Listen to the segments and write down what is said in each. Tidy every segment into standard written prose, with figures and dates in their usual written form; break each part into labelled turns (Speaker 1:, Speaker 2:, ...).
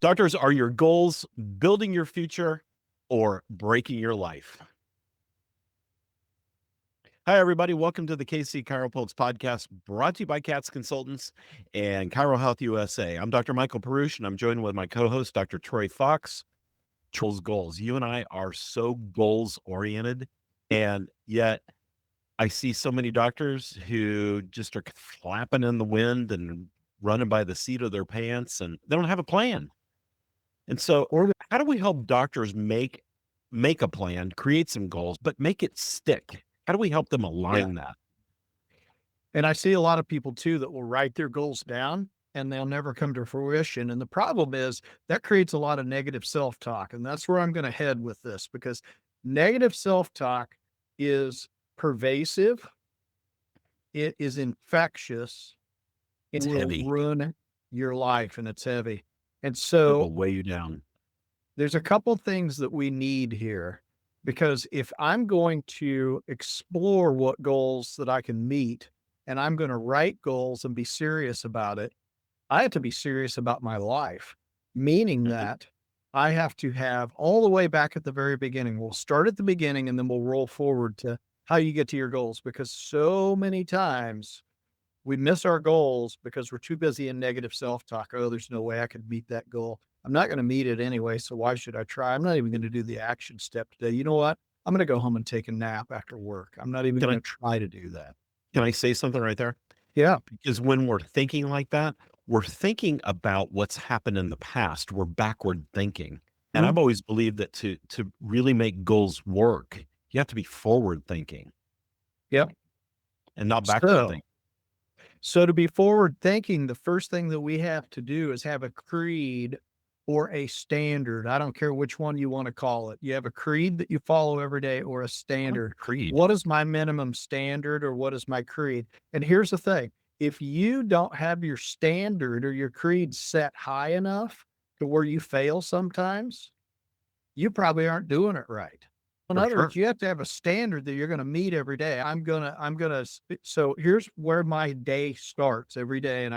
Speaker 1: Doctors, are your goals building your future or breaking your life? Hi, everybody. Welcome to the KC CHIROpulse Podcast, brought to you by CATS Consultants and Chiro Health USA. I'm Dr. Michael Perusich, and I'm joined with my co-host, Dr. Troy Fox. Troy's goals. You and I are so goals-oriented, and yet I see so many doctors who just are flapping in the wind and running by the seat of their pants, and they don't have a plan. And so how do we help doctors make a plan, create some goals, but make it stick? How do we help them align that?
Speaker 2: And I see a lot of people too that will write their goals down and they'll never come to fruition. And the problem is that creates a lot of negative self-talk. And that's where I'm going to head with this, because negative self-talk is pervasive. It is infectious. It will
Speaker 1: heavy.
Speaker 2: ruin your life, and it's heavy. And
Speaker 1: It
Speaker 2: so
Speaker 1: will weigh you down.
Speaker 2: there's a couple things that we need here, because if I'm going to explore what goals that I can meet and I'm going to write goals and be serious about it, I have to be serious about my life, meaning that I have to have all the way back at the very beginning. We'll start at the beginning and then we'll roll forward to how you get to your goals, because so many times we miss our goals because we're too busy in negative self-talk. Oh, there's no way I could meet that goal. I'm not going to meet it anyway, so why should I try? I'm not even going to do the action step today. You know what? I'm going to go home and take a nap after work. I'm not even going to try to do that.
Speaker 1: Can I say something right there?
Speaker 2: Yeah.
Speaker 1: Because when we're thinking like that, we're thinking about what's happened in the past. We're backward thinking. And I've always believed that to really make goals work, you have to be forward thinking.
Speaker 2: Yep.
Speaker 1: And not backward thinking.
Speaker 2: So to be forward thinking, the first thing that we have to do is have a creed or a standard. I don't care which one you want to call it. You have a creed that you follow every day, or a standard.
Speaker 1: Creed.
Speaker 2: What is my minimum standard, or what is my creed? And here's the thing. If you don't have your standard or your creed set high enough to where you fail sometimes, you probably aren't doing it right. In other words, you have to have a standard that you're going to meet every day. So here's where my day starts every day. And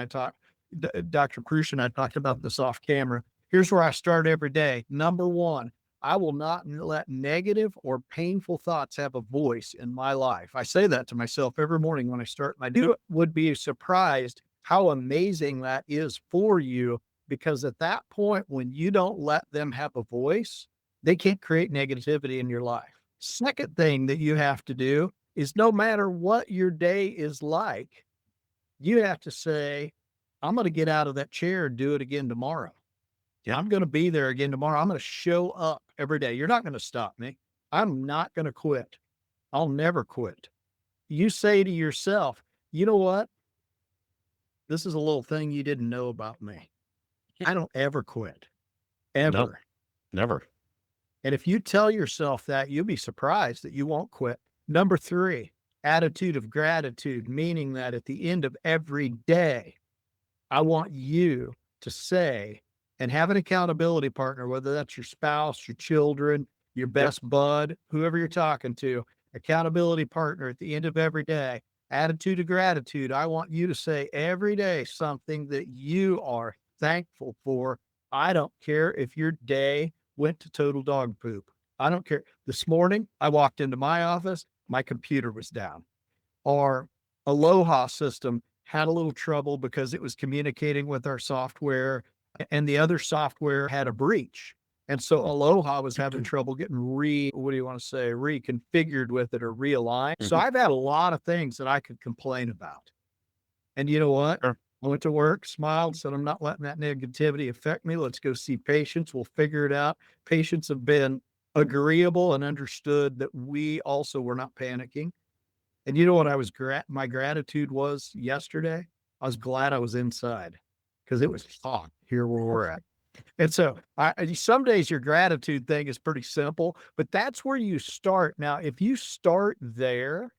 Speaker 2: Dr. Perusich and I talked about this off camera. Here's where I start every day. Number one, I will not let negative or painful thoughts have a voice in my life. I say that to myself every morning when I start my day. You would be surprised how amazing that is for you, because at that point, when you don't let them have a voice, they can't create negativity in your life. Second thing that you have to do is, no matter what your day is like, you have to say, I'm going to get out of that chair and do it again tomorrow. Yeah, I'm going to be there again tomorrow. I'm going to show up every day. You're not going to stop me. I'm not going to quit. I'll never quit. You say to yourself, you know what? This is a little thing you didn't know about me. I don't ever quit. Ever.
Speaker 1: No, never.
Speaker 2: And if you tell yourself that, you'll be surprised that you won't quit. Number three, attitude of gratitude, meaning that at the end of every day, I want you to say, and have an accountability partner, whether that's your spouse, your children, your best bud, whoever you're talking to, accountability partner at the end of every day, attitude of gratitude. I want you to say every day something that you are thankful for. I don't care if your day went to total dog poop. I don't care. This morning, I walked into my office, my computer was down. Our Aloha system had a little trouble because it was communicating with our software, and the other software had a breach. And so Aloha was having trouble getting reconfigured with it, or realigned. So I've had a lot of things that I could complain about. And you know what?
Speaker 1: Sure.
Speaker 2: I went to work, smiled, said, I'm not letting that negativity affect me. Let's go see patients. We'll figure it out. Patients have been agreeable and understood that we also were not panicking. And you know what my gratitude was yesterday? I was glad I was inside, because it was hot here where we're at. And so some days your gratitude thing is pretty simple, but that's where you start. Now, if you start there,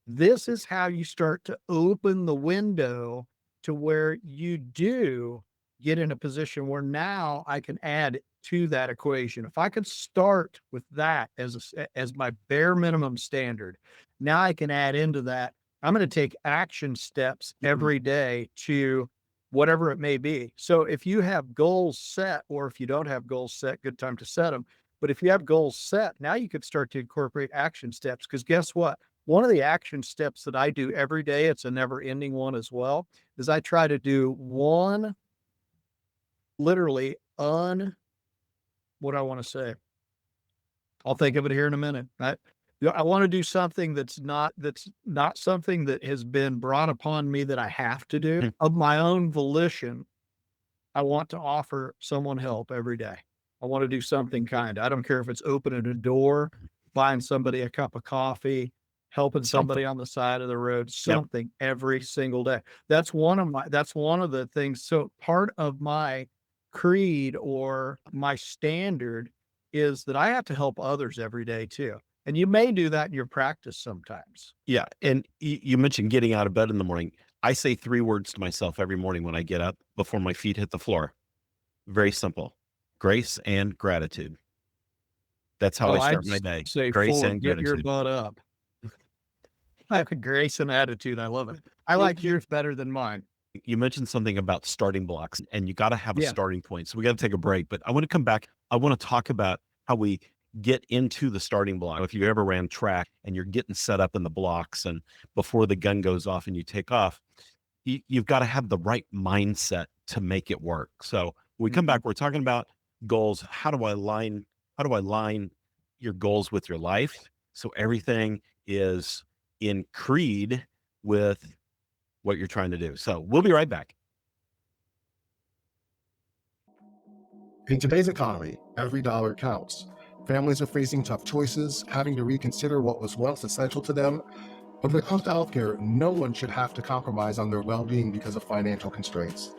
Speaker 2: this is how you start to open the window to where you do get in a position where now I can add to that equation. If I could start with that as my bare minimum standard, now I can add into that. I'm going to take action steps every day to whatever it may be. So if you have goals set, or if you don't have goals set, good time to set them. But if you have goals set, now you could start to incorporate action steps. Because guess what? One of the action steps that I do every day, it's a never ending one as well, is I try to do one literally what I want to say. I'll think of it here in a minute. I want to do something that's not something that has been brought upon me that I have to do
Speaker 1: Mm.
Speaker 2: of my own volition. I want to offer someone help every day. I want to do something kind. I don't care if it's opening a door, buying somebody a cup of coffee, helping
Speaker 1: Something.
Speaker 2: somebody on the side of the road,
Speaker 1: Yep.
Speaker 2: something every single day. That's one of the things. So part of my creed or my standard is that I have to help others every day too. And you may do that in your practice sometimes.
Speaker 1: Yeah. And you mentioned getting out of bed in the morning. I say 3 words to myself every morning when I get up before my feet hit the floor. Very simple. Grace and gratitude. That's how
Speaker 2: Oh,
Speaker 1: I
Speaker 2: I'd
Speaker 1: start my day.
Speaker 2: say
Speaker 1: Grace
Speaker 2: 4,
Speaker 1: and
Speaker 2: get your
Speaker 1: gratitude.
Speaker 2: butt up. I have a grace and attitude. I love it. I like yours better than mine.
Speaker 1: You mentioned something about starting blocks, and you got to have a
Speaker 2: Yeah.
Speaker 1: starting point. So we got to take a break, but I want to come back. I want to talk about how we get into the starting block. If you ever ran track and you're getting set up in the blocks, and before the gun goes off and you take off, you've got to have the right mindset to make it work. So when we come back, we're talking about goals. How do I line your goals with your life, so everything is in creed with what you're trying to do? So we'll be right back.
Speaker 3: In today's economy, every dollar counts. Families are facing tough choices, having to reconsider what was once essential to them. But when it comes to healthcare, no one should have to compromise on their well-being because of financial constraints.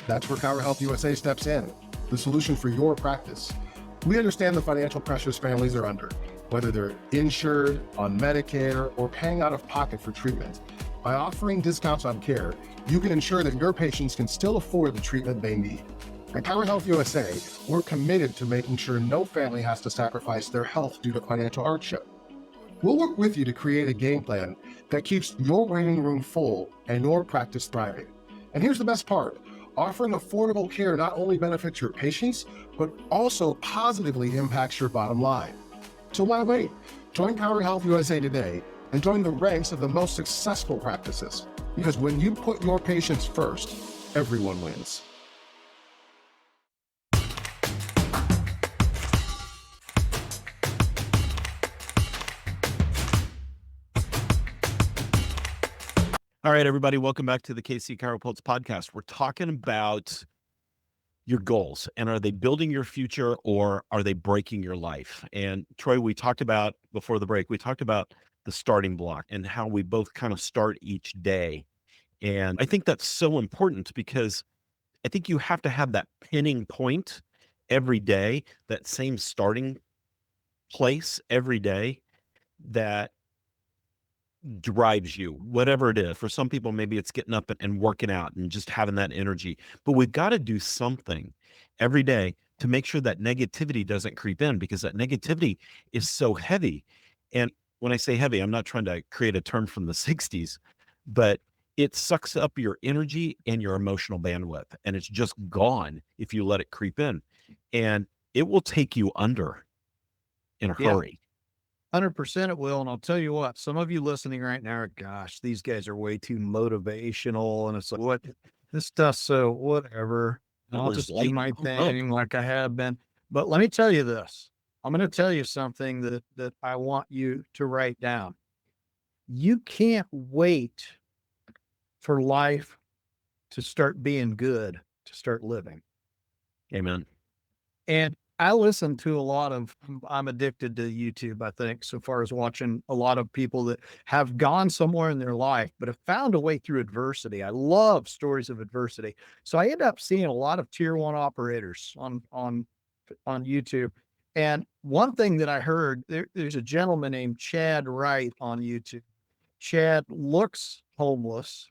Speaker 3: That's where Chirohealth Health USA steps in, the solution for your practice. We understand the financial pressures families are under, whether they're insured, on Medicare, or paying out of pocket for treatment. By offering discounts on care, you can ensure that your patients can still afford the treatment they need. At Chirohealth Health USA, we're committed to making sure no family has to sacrifice their health due to financial hardship. We'll work with you to create a game plan that keeps your waiting room full and your practice thriving. And here's the best part. Offering affordable care not only benefits your patients, but also positively impacts your bottom line. So why wait? Join Chirohealth Health USA today and join the ranks of the most successful practices. Because when you put your patients first, everyone wins.
Speaker 1: All right, everybody, welcome back to the KC CHIROpulse Podcast. We're talking about your goals, and are they building your future or are they breaking your life? And Troy, we talked about before the break, we talked about the starting block and how we both kind of start each day. And I think that's so important because I think you have to have that pinning point every day, that same starting place every day that drives you, whatever it is. For some people, maybe it's getting up and working out and just having that energy. But we've got to do something every day to make sure that negativity doesn't creep in, because that negativity is so heavy. And when I say heavy, I'm not trying to create a term from the 60s, but it sucks up your energy and your emotional bandwidth. And it's just gone if you let it creep in. And it will take you under in a hurry.
Speaker 2: 100% it will. And I'll tell you what, some of you listening right now are, gosh, these guys are way too motivational. And it's like, what, this stuff's so whatever. And I'll just do my thing like I have been. But let me tell you this. I'm going to tell you something that I want you to write down. You can't wait for life to start being good to start living.
Speaker 1: Amen.
Speaker 2: And I listen to a lot of, I'm addicted to YouTube, I think, so far as watching a lot of people that have gone somewhere in their life, but have found a way through adversity. I love stories of adversity. So I end up seeing a lot of tier 1 operators on YouTube. And one thing that I heard, there's a gentleman named Chad Wright on YouTube. Chad looks homeless.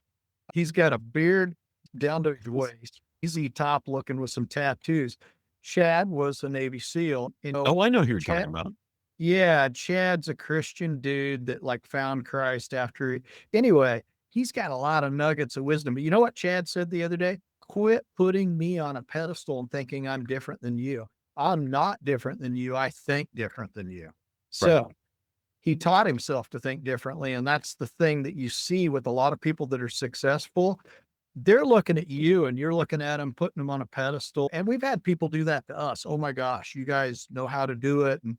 Speaker 2: He's got a beard down to his waist. Easy top looking with some tattoos. Chad was a Navy SEAL.
Speaker 1: I know who you're talking about.
Speaker 2: Yeah, Chad's a Christian dude that like found Christ after. Anyway, he's got a lot of nuggets of wisdom. But you know what Chad said the other day? quit putting me on a pedestal and thinking I'm different than you. I'm not different than you. I think different than you.
Speaker 1: Right.
Speaker 2: So he taught himself to think differently. And that's the thing that you see with a lot of people that are successful. They're looking at you and you're looking at them, putting them on a pedestal. And we've had people do that to us. Oh my gosh, you guys know how to do it. And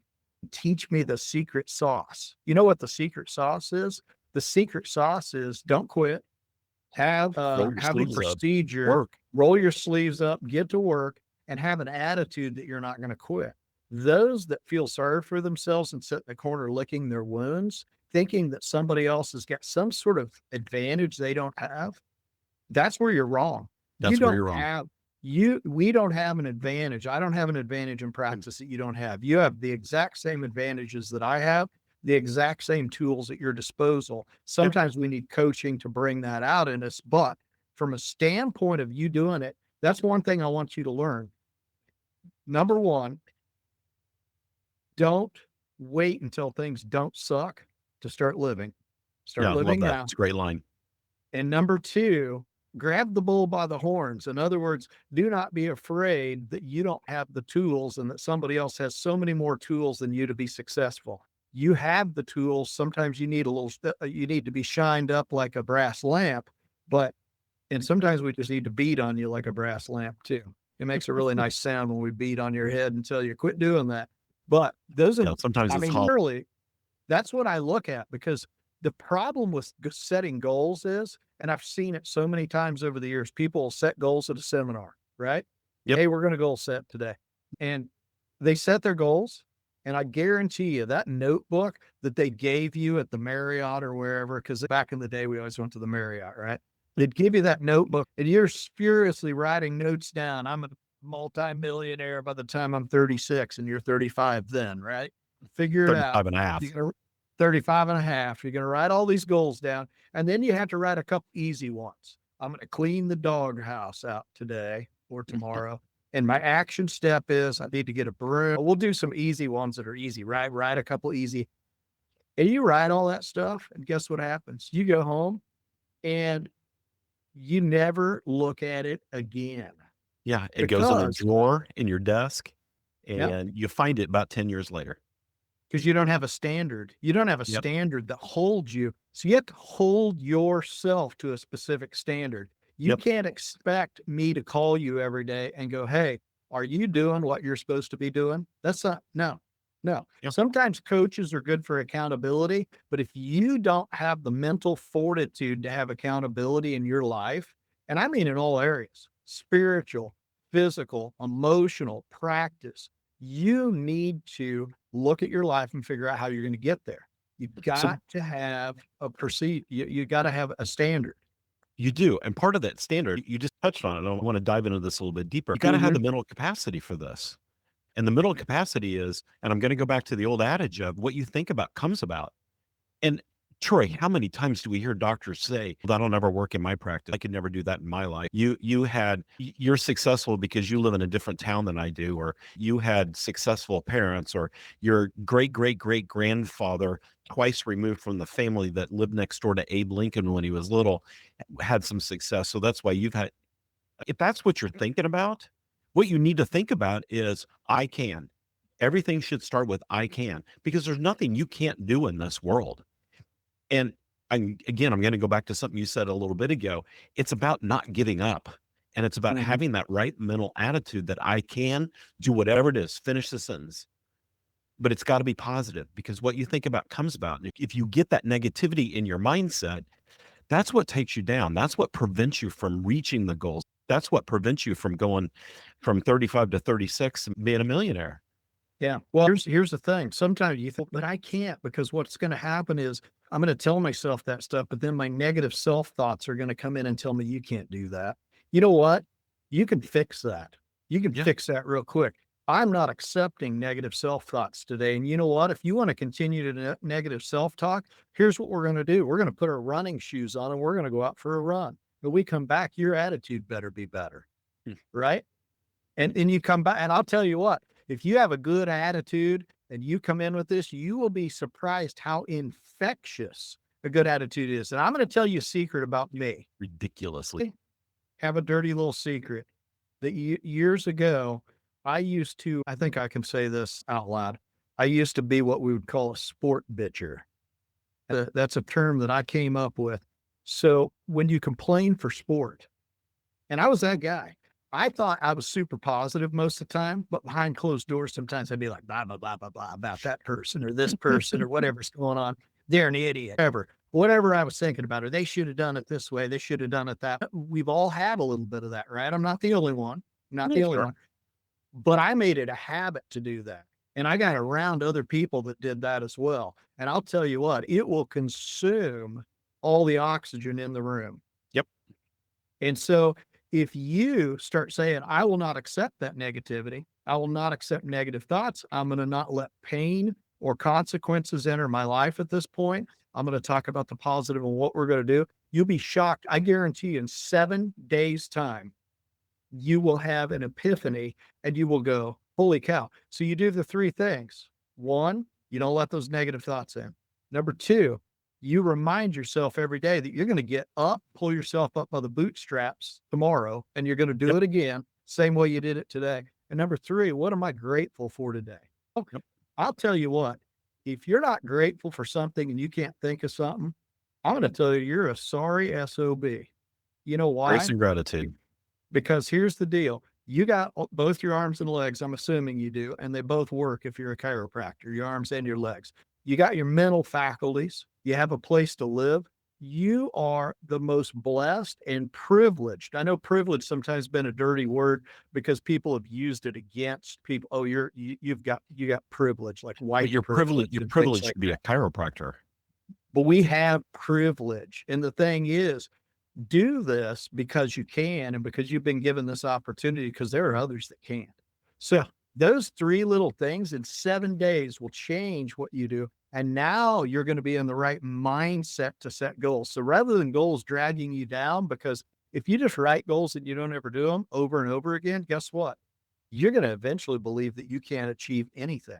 Speaker 2: teach me the secret sauce. You know what the secret sauce is? The secret sauce is don't quit. Have
Speaker 1: Roll your
Speaker 2: a
Speaker 1: sleeves up.
Speaker 2: procedure,
Speaker 1: Work.
Speaker 2: roll your sleeves up, get to work, and have an attitude that you're not going to quit. Those that feel sorry for themselves and sit in the corner licking their wounds, thinking that somebody else has got some sort of advantage they don't have, that's where you're wrong.
Speaker 1: That's where you're wrong.
Speaker 2: We don't have an advantage. I don't have an advantage in practice that you don't have. You have the exact same advantages that I have, the exact same tools at your disposal. Sometimes we need coaching to bring that out in us, but from a standpoint of you doing it, that's one thing I want you to learn. Number one, don't wait until things don't suck to start living. Start
Speaker 1: Yeah, I love
Speaker 2: living
Speaker 1: that.
Speaker 2: now.
Speaker 1: It's a great line.
Speaker 2: And number two, grab the bull by the horns. In other words, do not be afraid that you don't have the tools and that somebody else has so many more tools than you to be successful. You have the tools. Sometimes you need you need to be shined up like a brass lamp, and sometimes we just need to beat on you like a brass lamp too. It makes a really nice sound when we beat on your head and tell you quit doing that. But those are,
Speaker 1: Sometimes it's hollow.
Speaker 2: really, that's what I look at, because the problem with setting goals is, and I've seen it so many times over the years, people will set goals at a seminar, right?
Speaker 1: Yep.
Speaker 2: Hey, we're going to goal set today. And they set their goals. And I guarantee you that notebook that they gave you at the Marriott or wherever, because back in the day, we always went to the Marriott, right? They'd give you that notebook and you're furiously writing notes down. I'm a multi-millionaire by the time I'm 36 and you're 35 then, right? Figure it out.
Speaker 1: 35 and a half.
Speaker 2: 35 and a half. You're going to write all these goals down. And then you have to write a couple easy ones. I'm going to clean the dog house out today or tomorrow. And my action step is I need to get a broom. We'll do some easy ones that are easy, right? Write a couple easy. And you write all that stuff. And guess what happens? You go home and you never look at it again.
Speaker 1: Yeah. It goes in a drawer in your desk and you find it about 10 years later.
Speaker 2: Because you don't have a standard. You don't have a standard that holds you. So you have to hold yourself to a specific standard. You can't expect me to call you every day and go, hey, are you doing what you're supposed to be doing? That's not, no. Yep. Sometimes coaches are good for accountability, but if you don't have the mental fortitude to have accountability in your life, and I mean in all areas, spiritual, physical, emotional, practice, you need to look at your life and figure out how you're going to get there. You've got to have a you got to have a standard.
Speaker 1: You do. And part of that standard, you just touched on it. I want to dive into this a little bit deeper. You got to have the mental capacity for this. And the mental capacity is, and I'm going to go back to the old adage of what you think about comes about. And Troy, how many times do we hear doctors say, that'll never work in my practice. I could never do that in my life. You're successful because you live in a different town than I do, or you had successful parents, or your great-great-great-grandfather twice removed from the family that lived next door to Abe Lincoln when he was little had some success. So that's why you've had, if that's what you're thinking about, what you need to think about is I can. Everything should start with I can, because there's nothing you can't do in this world. And I'm going to go back to something you said a little bit ago. It's about not giving up. And it's about having that right mental attitude that I can do whatever it is, finish the sentence. But it's got to be positive, because what you think about comes about. And if you get that negativity in your mindset, that's what takes you down. That's what prevents you from reaching the goals. That's what prevents you from going from 35 to 36 and being a millionaire.
Speaker 2: Yeah. Well, here's the thing. Sometimes you think, but I can't, because what's going to happen is I'm going to tell myself that stuff, but then my negative self-thoughts are going to come in and tell me you can't do that. You know what? You can fix that. You can fix that real quick. I'm not accepting negative self-thoughts today. And you know what? If you want to continue to negative self-talk, here's what we're going to do. We're going to put our running shoes on and we're going to go out for a run. When we come back, your attitude better be better. Right? And you come back, and I'll tell you what, if you have a good attitude and you come in with this, you will be surprised how infectious a good attitude is. And I'm going to tell you a secret about me.
Speaker 1: Ridiculously.
Speaker 2: have a dirty little secret that years ago, I think I can say this out loud. I used to be what we would call a sport bitcher. That's a term that I came up with. So when you complain for sport, and I was that guy, I thought I was super positive most of the time, but behind closed doors, sometimes I'd be like, blah, blah, blah, blah, blah about that person or this person or whatever's going on. They're an idiot, whatever I was thinking about, or they should have done it this way. They should have done it that. We've all had a little bit of that, right? I'm not the only one, not the only one, but I made it a habit to do that. And I got around other people that did that as well. And I'll tell you what, it will consume all the oxygen in the room.
Speaker 1: Yep.
Speaker 2: And so if you start saying, I will not accept that negativity, I will not accept negative thoughts, I'm going to not let pain or consequences enter my life at this point. I'm going to talk about the positive and what we're going to do. You'll be shocked. I guarantee you in 7 days' time, you will have an epiphany and you will go, holy cow. So you do the 3 things. 1, you don't let those negative thoughts in. Number 2, you remind yourself every day that you're going to get up, pull yourself up by the bootstraps tomorrow, and you're going to do it again, same way you did it today. And number 3, what am I grateful for today? Okay. I'll tell you what, if you're not grateful for something and you can't think of something, I'm going to tell you, you're a sorry SOB. You know why?
Speaker 1: Grace and gratitude.
Speaker 2: Because here's the deal. You got both your arms and legs. I'm assuming you do. And they both work if you're a chiropractor, your arms and your legs. You got your mental faculties. You have a place to live. You are the most blessed and privileged. I know privilege sometimes been a dirty word because people have used it against people. Oh, you got privilege, like white.
Speaker 1: But you're privileged. You're privileged to be a chiropractor.
Speaker 2: But we have privilege. And the thing is, do this because you can and because you've been given this opportunity, because there are others that can't. So those 3 little things in 7 days will change what you do. And now you're going to be in the right mindset to set goals. So rather than goals dragging you down, because if you just write goals and you don't ever do them over and over again, guess what? You're going to eventually believe that you can't achieve anything.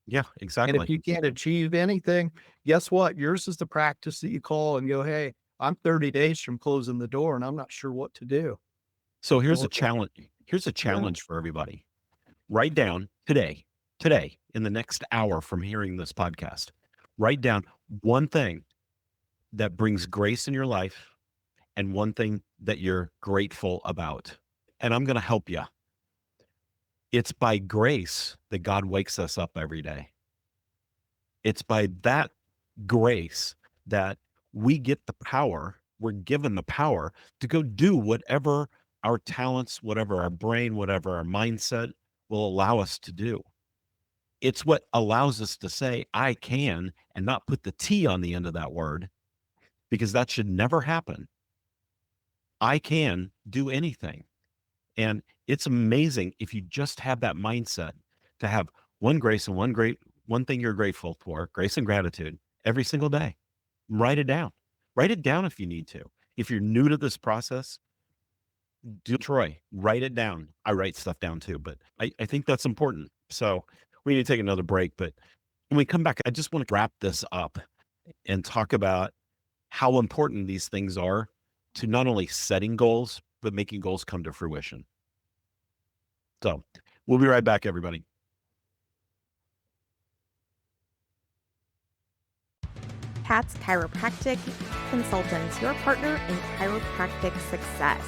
Speaker 1: Yeah, exactly.
Speaker 2: And if you can't achieve anything, guess what? Yours is the practice that you call and go, hey, I'm 30 days from closing the door and I'm not sure what to do.
Speaker 1: So here's a challenge. Here's a challenge for everybody. Write down today, in the next hour from hearing this podcast, write down one thing that brings grace in your life and one thing that you're grateful about. And I'm going to help you. It's by grace that God wakes us up every day. It's by that grace that we get the power, we're given the power to go do whatever our talents, whatever our brain, whatever our mindset will allow us to do. It's what allows us to say, I can, and not put the T on the end of that word, because that should never happen. I can do anything. And it's amazing if you just have that mindset to have one grace and one thing you're grateful for, grace and gratitude, every single day. Write it down. Write it down if you need to. If you're new to this process, Troy, write it down. I write stuff down too, but I think that's important. So we need to take another break. But when we come back, I just want to wrap this up and talk about how important these things are to not only setting goals, but making goals come to fruition. So we'll be right back, everybody.
Speaker 4: Pat's Chiropractic Consultants, your partner in chiropractic success.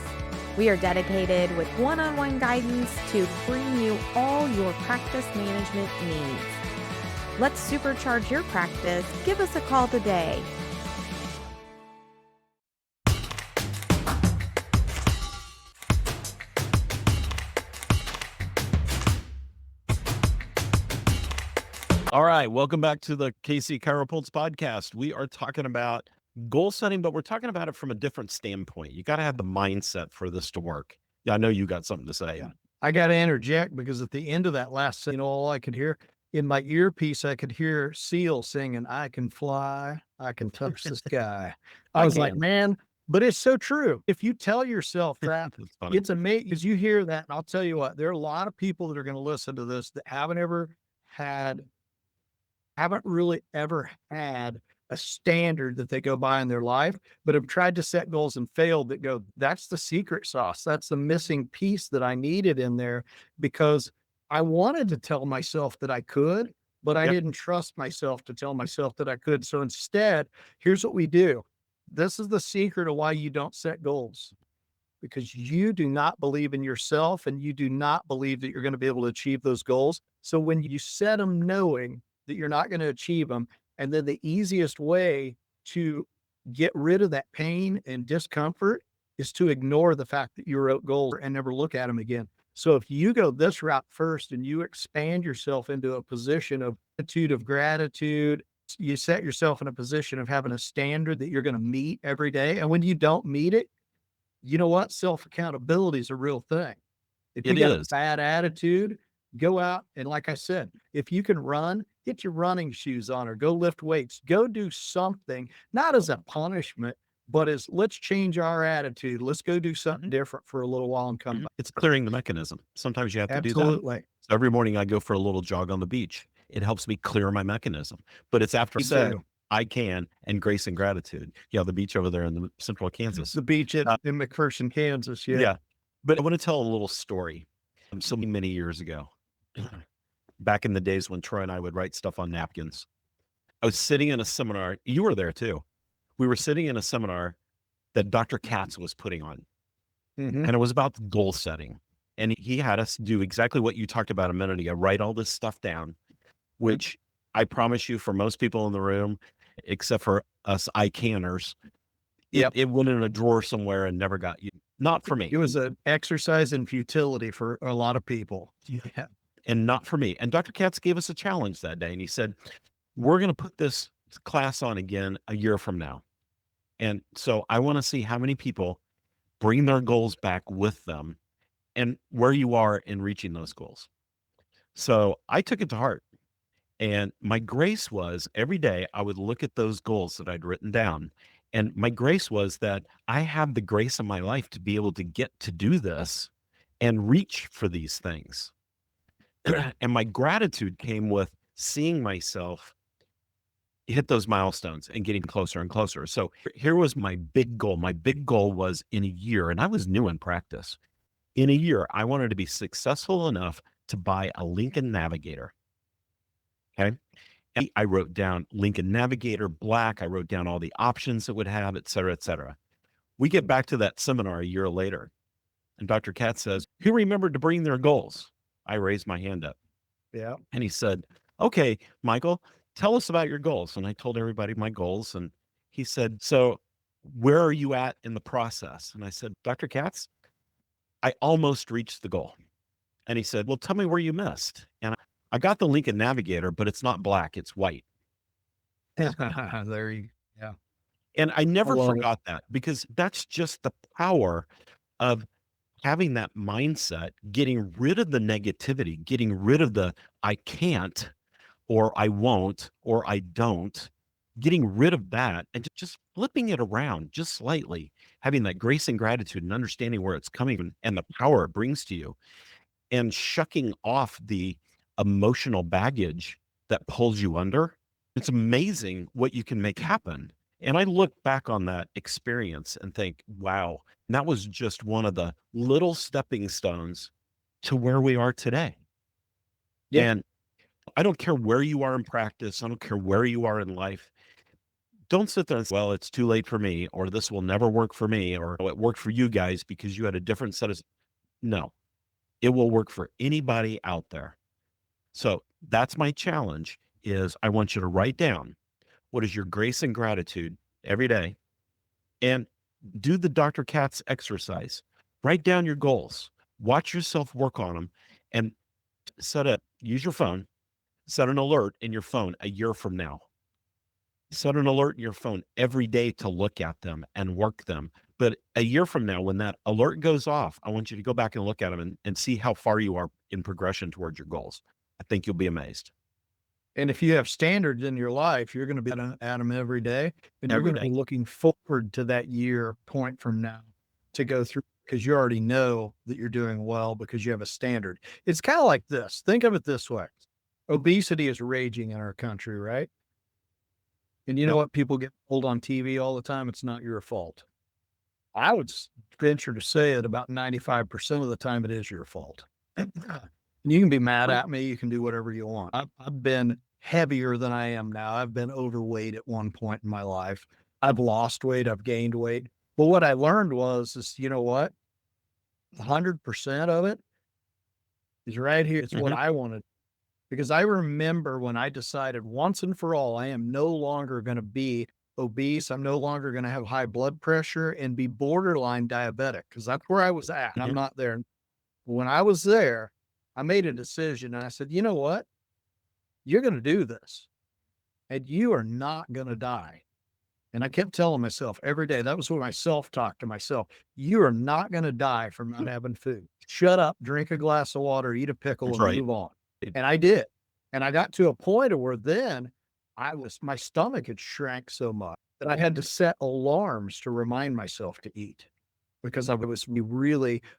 Speaker 4: We are dedicated with one-on-one guidance to bring you all your practice management needs. Let's supercharge your practice. Give us a call today.
Speaker 1: All right, welcome back to the KC CHIROpulse Podcast. We are talking about goal setting, but we're talking about it from a different standpoint. You got to have the mindset for this to work. Yeah, I know you got something to say.
Speaker 2: Yeah. I got to interject because at the end of that last, all I could hear in my earpiece, I could hear Seal singing, I can fly, I can touch the sky. I was like, man, but it's so true. If you tell yourself that, it's amazing because you hear that. And I'll tell you what, there are a lot of people that are going to listen to this that haven't really ever had a standard that they go by in their life, but have tried to set goals and failed that go, that's the secret sauce. That's the missing piece that I needed in there because I wanted to tell myself that I could, but I
Speaker 1: Yep.
Speaker 2: didn't trust myself to tell myself that I could. So instead, here's what we do. This is the secret of why you don't set goals. Because you do not believe in yourself and you do not believe that you're going to be able to achieve those goals. So when you set them knowing that you're not going to achieve them, and then the easiest way to get rid of that pain and discomfort is to ignore the fact that you wrote goals and never look at them again. So if you go this route first and you expand yourself into a position of attitude of gratitude, you set yourself in a position of having a standard that you're going to meet every day. And when you don't meet it, you know what? Self-accountability is a real thing. If you
Speaker 1: It
Speaker 2: got a
Speaker 1: is.
Speaker 2: bad attitude, go out and like I said, if you can run, get your running shoes on or go lift weights, go do something, not as a punishment, but as let's change our attitude. Let's go do something different for a little while and come back.
Speaker 1: It's clearing the mechanism. Sometimes you have to do that.
Speaker 2: Absolutely.
Speaker 1: So every morning I go for a little jog on the beach. It helps me clear my mechanism. But it's after I
Speaker 2: Me
Speaker 1: said
Speaker 2: too.
Speaker 1: I can and grace and gratitude. Yeah, the beach over there in the central Kansas.
Speaker 2: The beach in
Speaker 1: Uh,
Speaker 2: McPherson, Kansas.
Speaker 1: Yeah. But I want to tell a little story so many years ago, back in the days when Troy and I would write stuff on napkins. I was sitting in a seminar. You were there too. We were sitting in a seminar that Dr. Katz was putting on,
Speaker 2: Mhm.
Speaker 1: and it was about goal setting. And he had us do exactly what you talked about a minute ago, write all this stuff down, which I promise you for most people in the room, except for us I-canners,
Speaker 2: Yep.
Speaker 1: it went in a drawer somewhere and never got you. Not for me.
Speaker 2: It was an exercise in futility for a lot of people. Yeah.
Speaker 1: And not for me. And Dr. Katz gave us a challenge that day. And he said, we're going to put this class on again a year from now. And so I want to see how many people bring their goals back with them and where you are in reaching those goals. So I took it to heart. And my grace was every day I would look at those goals that I'd written down. And my grace was that I have the grace in my life to be able to get to do this and reach for these things. And my gratitude came with seeing myself hit those milestones and getting closer and closer. So here was my big goal. My big goal was in a year, and I was new in practice. In a year, I wanted to be successful enough to buy a Lincoln Navigator. Okay. And I wrote down Lincoln Navigator Black. I wrote down all the options it would have, et cetera, et cetera. We get back to that seminar a year later, and Dr. Katz says, who remembered to bring their goals? I raised my hand up.
Speaker 2: Yeah.
Speaker 1: And he said, okay, Michael, tell us about your goals. And I told everybody my goals. And he said, so where are you at in the process? And I said, Dr. Katz, I almost reached the goal. And he said, well, tell me where you missed. And I got the Lincoln Navigator, but it's not black, it's white.
Speaker 2: There you yeah.
Speaker 1: And I never
Speaker 2: love it.
Speaker 1: forgot that because that's just the power of having that mindset, getting rid of the negativity, getting rid of the I can't or I won't or I don't, getting rid of that and just flipping it around just slightly, having that grace and gratitude and understanding where it's coming from and the power it brings to you and shucking off the emotional baggage that pulls you under. It's amazing what you can make happen. And I look back on that experience and think, wow, that was just one of the little stepping stones to where we are today.
Speaker 2: Yeah.
Speaker 1: And I don't care where you are in practice. I don't care where you are in life. Don't sit there and say, well, it's too late for me, or this will never work for me, or it worked for you guys because you had a different set of. No, it will work for anybody out there. So that's my challenge is I want you to write down what is your grace and gratitude every day and do the Dr. Katz exercise. Write down your goals, watch yourself work on them and use your phone, set an alert in your phone a year from now. Set an alert in your phone every day to look at them and work them. But a year from now, when that alert goes off, I want you to go back and look at them and see how far you are in progression towards your goals. I think you'll be amazed.
Speaker 2: And if you have standards in your life, you're going to be at them every day. And you're
Speaker 1: Every
Speaker 2: going to be
Speaker 1: day.
Speaker 2: looking forward to that year point from now to go through because you already know that you're doing well because you have a standard. It's kind of like this. Think of it this way. Obesity is raging in our country, right? And you know what? People get told on TV all the time, it's not your fault. I would venture to say that about 95% of the time it is your fault. You can be mad at me. You can do whatever you want. I've been heavier than I am now. I've been overweight at one point in my life. I've lost weight. I've gained weight. But what I learned is you know what? 100% of it is right here. It's what I wanted. Because I remember when I decided once and for all, I am no longer going to be obese. I'm no longer going to have high blood pressure and be borderline diabetic, because that's where I was at. And I'm not there. When I was there, I made a decision and I said, you know what? You're going to do this and you are not going to die. And I kept telling myself every day, that was what my self-talk to myself. You are not going to die from not having food. Shut up, drink a glass of water, eat a pickle, and move on. And I did. And I got to a point where then my stomach had shrank so much that I had to set alarms to remind myself to eat, because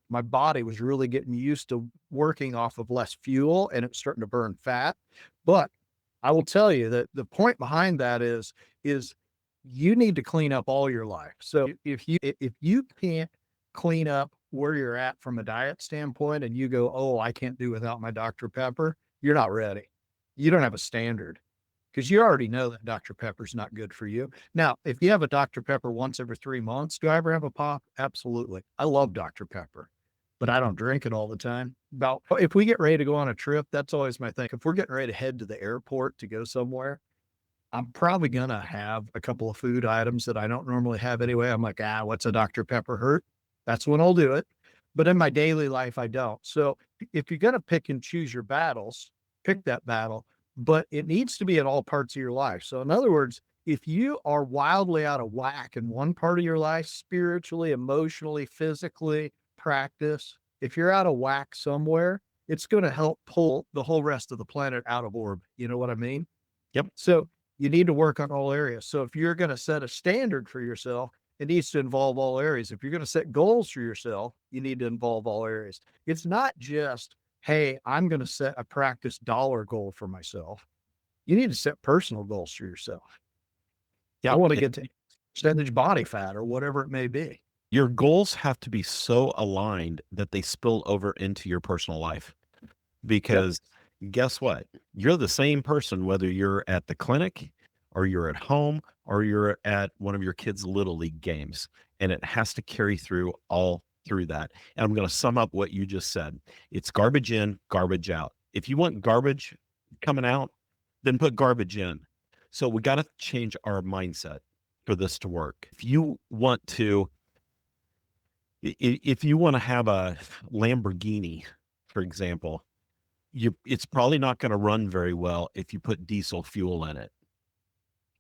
Speaker 2: my body was really getting used to working off of less fuel and it's starting to burn fat. But I will tell you that the point behind that is you need to clean up all your life. So if you can't clean up where you're at from a diet standpoint and you go, oh, I can't do without my Dr. Pepper, you're not ready. You don't have a standard, because you already know that Dr. Pepper's not good for you. Now, if you have a Dr. Pepper once every 3 months, do I ever have a pop? Absolutely. I love Dr. Pepper, but I don't drink it all the time. If we get ready to go on a trip, that's always my thing. If we're getting ready to head to the airport to go somewhere, I'm probably going to have a couple of food items that I don't normally have anyway. I'm like, what's a Dr. Pepper hurt? That's when I'll do it. But in my daily life, I don't. So if you're going to pick and choose your battles, pick that battle, but it needs to be in all parts of your life. So in other words, if you are wildly out of whack in one part of your life, spiritually, emotionally, physically, practice, if you're out of whack somewhere, it's going to help pull the whole rest of the planet out of orbit. You know what I mean?
Speaker 1: Yep.
Speaker 2: So you need to work on all areas. So if you're going to set a standard for yourself, it needs to involve all areas. If you're going to set goals for yourself, you need to involve all areas. It's not just, hey, I'm going to set a practice dollar goal for myself. You need to set personal goals for yourself.
Speaker 1: Yeah,
Speaker 2: I want to get to percentage body fat or whatever it may be.
Speaker 1: Your goals have to be so aligned that they spill over into your personal life, because guess what? You're the same person, whether you're at the clinic or you're at home or you're at one of your kids' little league games, and it has to carry through all through that. And I'm going to sum up what you just said. It's garbage in, garbage out. If you want garbage coming out, then put garbage in. So we got to change our mindset for this to work. If you want to have a Lamborghini, for example, it's probably not going to run very well if you put diesel fuel in it,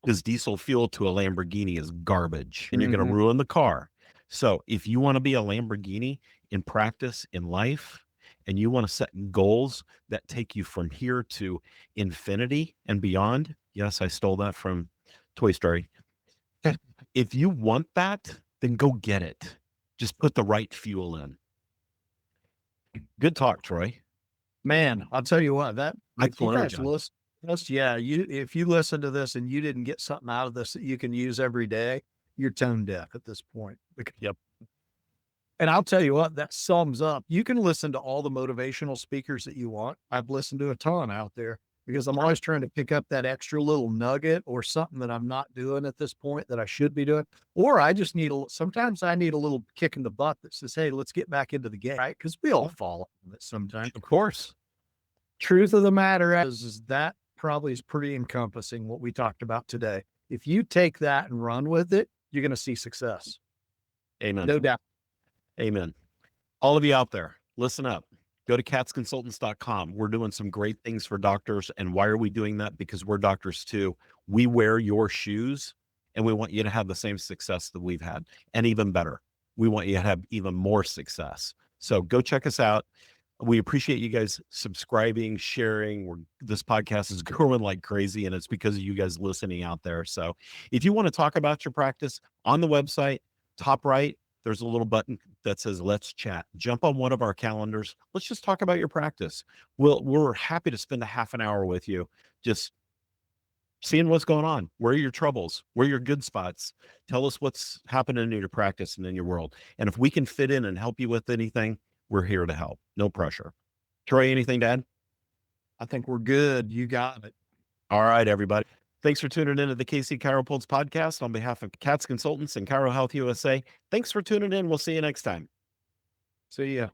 Speaker 1: because diesel fuel to a Lamborghini is garbage, and you're going to ruin the car. So if you want to be a Lamborghini in practice, in life, and you want to set goals that take you from here to infinity and beyond. Yes, I stole that from Toy Story. If you want that, then go get it. Just put the right fuel in. Good talk, Troy.
Speaker 2: Man, I'll tell you what,
Speaker 1: if
Speaker 2: you listen to this and you didn't get something out of this that you can use every day, you're tone deaf at this point.
Speaker 1: Yep.
Speaker 2: And I'll tell you what, that sums up. You can listen to all the motivational speakers that you want. I've listened to a ton out there, because I'm always trying to pick up that extra little nugget or something that I'm not doing at this point that I should be doing. Or I just sometimes I need a little kick in the butt that says, hey, let's get back into the game, right? Because we all fall in it sometimes.
Speaker 1: Of course.
Speaker 2: Truth of the matter is that probably is pretty encompassing what we talked about today. If you take that and run with it, you're going to see success.
Speaker 1: Amen.
Speaker 2: No doubt.
Speaker 1: Amen. All of you out there, listen up. Go to catsconsultants.com. We're doing some great things for doctors. And why are we doing that? Because we're doctors too. We wear your shoes, and we want you to have the same success that we've had, and even better. We want you to have even more success. So go check us out. We appreciate you guys subscribing, sharing. This podcast is growing like crazy, and it's because of you guys listening out there. So if you want to talk about your practice, on the website, top right, there's a little button that says, let's chat. Jump on one of our calendars. Let's just talk about your practice. We're happy to spend a half an hour with you, just seeing what's going on. Where are your troubles? Where are your good spots? Tell us what's happening in your practice and in your world. And if we can fit in and help you with anything, we're here to help. No pressure. Troy, anything to add?
Speaker 2: I think we're good. You got it.
Speaker 1: All right, everybody. Thanks for tuning into the KC CHIROpulse Podcast on behalf of CATS Consultants and Chiro Health USA. Thanks for tuning in. We'll see you next time.
Speaker 2: See ya.